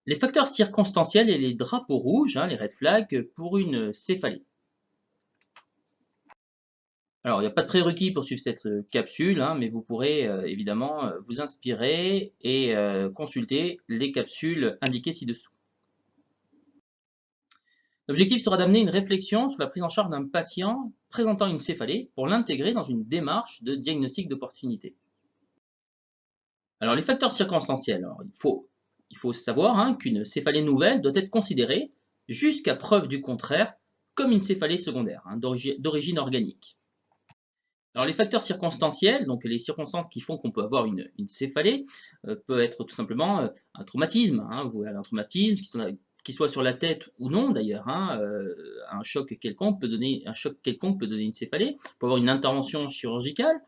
Les facteurs circonstanciels et les drapeaux rouges, les red flags, pour une céphalée. Alors, il n'y a pas de prérequis pour suivre cette capsule, mais vous pourrez évidemment vous inspirer et consulter les capsules indiquées ci-dessous. L'objectif sera d'amener une réflexion sur la prise en charge d'un patient présentant une céphalée pour l'intégrer dans une démarche de diagnostic d'opportunité. Alors, les facteurs circonstanciels, alors, il faut savoir qu'une céphalée nouvelle doit être considérée, jusqu'à preuve du contraire, comme une céphalée secondaire, d'origine organique. Alors les facteurs circonstanciels, donc les circonstances qui font qu'on peut avoir une céphalée, peut être tout simplement un traumatisme, vous avez un traumatisme qui soit sur la tête ou non d'ailleurs, un choc quelconque peut donner une céphalée. On peut avoir une intervention chirurgicale,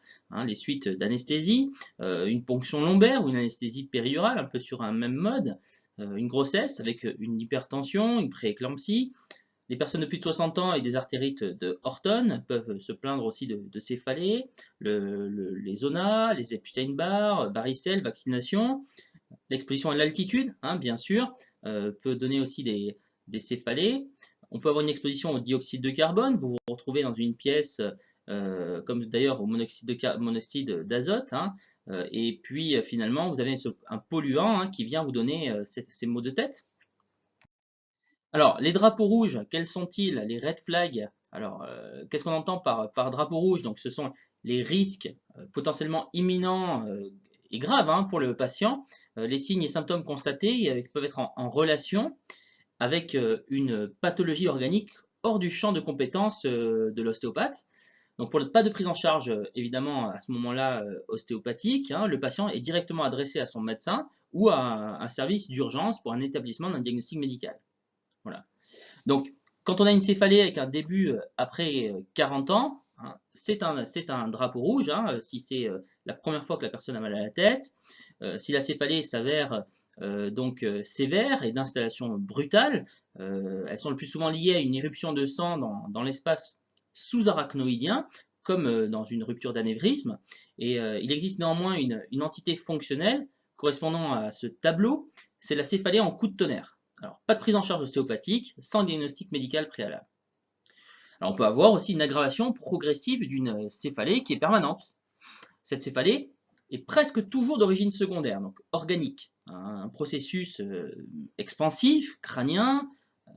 les suites d'anesthésie, une ponction lombaire ou une anesthésie péridurale, un peu sur un même mode, une grossesse avec une hypertension, une prééclampsie. Les personnes de plus de 60 ans et des artérites de Horton peuvent se plaindre aussi de céphalées, les zona, les Epstein-Barr, varicelle, vaccination. L'exposition à l'altitude, bien sûr, peut donner aussi des céphalées. On peut avoir une exposition au dioxyde de carbone. Vous vous retrouvez dans une pièce, comme d'ailleurs au monoxyde d'azote, et puis finalement vous avez un polluant qui vient vous donner ces maux de tête. Alors, les drapeaux rouges, quels sont-ils? Les red flags. Alors, qu'est-ce qu'on entend par drapeau rouge? Donc, ce sont les risques potentiellement imminents et graves pour le patient. Les signes et symptômes constatés peuvent être en relation avec une pathologie organique hors du champ de compétences de l'ostéopathe. Donc, pas de prise en charge, évidemment, à ce moment-là, ostéopathique, le patient est directement adressé à son médecin ou à un service d'urgence pour un établissement d'un diagnostic médical. Voilà. Donc, quand on a une céphalée avec un début après 40 ans, c'est un drapeau rouge, si c'est la première fois que la personne a mal à la tête, si la céphalée s'avère donc sévère et d'installation brutale, elles sont le plus souvent liées à une éruption de sang dans l'espace sous-arachnoïdien, comme dans une rupture d'anévrisme. Et il existe néanmoins une entité fonctionnelle correspondant à ce tableau, c'est la céphalée en coup de tonnerre. Alors, pas de prise en charge ostéopathique sans diagnostic médical préalable. Alors, on peut avoir aussi une aggravation progressive d'une céphalée qui est permanente. Cette céphalée est presque toujours d'origine secondaire, donc organique. Un processus expansif, crânien,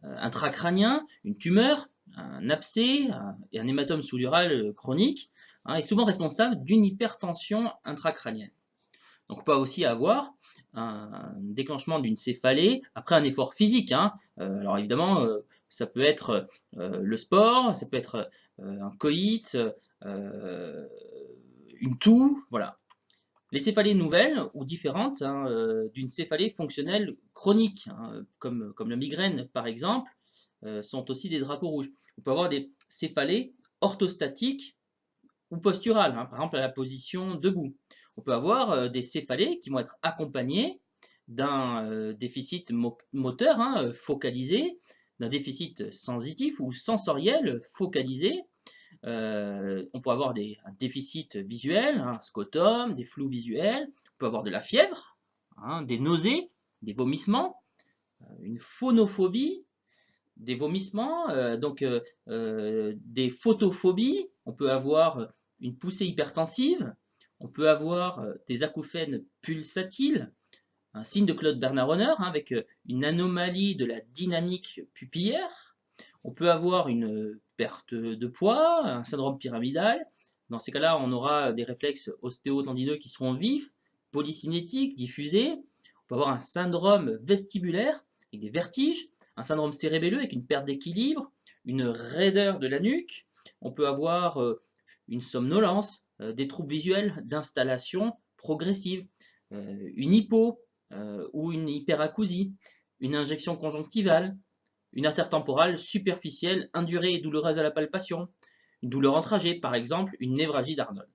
intracrânien, une tumeur, un abcès et un hématome sous-dural chronique, est souvent responsable d'une hypertension intracrânienne. Donc on peut aussi avoir un déclenchement d'une céphalée après un effort physique. Alors évidemment, ça peut être le sport, ça peut être un coït, une toux, voilà. Les céphalées nouvelles ou différentes d'une céphalée fonctionnelle chronique, comme la migraine par exemple, sont aussi des drapeaux rouges. On peut avoir des céphalées orthostatiques ou posturales, par exemple à la position debout. On peut avoir des céphalées qui vont être accompagnées d'un déficit moteur focalisé, d'un déficit sensitif ou sensoriel focalisé. On peut avoir un déficit visuel, un scotum, des flous visuels. On peut avoir de la fièvre, des nausées, des vomissements, une phonophobie, des vomissements, des photophobies. On peut avoir une poussée hypertensive. On peut avoir des acouphènes pulsatiles, un signe de Claude Bernard-Horner avec une anomalie de la dynamique pupillaire. On peut avoir une perte de poids, un syndrome pyramidal. Dans ces cas-là, on aura des réflexes ostéotendineux qui seront vifs, polycinétiques, diffusés. On peut avoir un syndrome vestibulaire avec des vertiges, un syndrome cérébelleux avec une perte d'équilibre, une raideur de la nuque. On peut avoir une somnolence, des troubles visuels d'installation progressive, une hypo ou une hyperacousie, une injection conjonctivale, une artère temporale superficielle, indurée et douloureuse à la palpation, une douleur en trajet, par exemple une névralgie d'Arnold.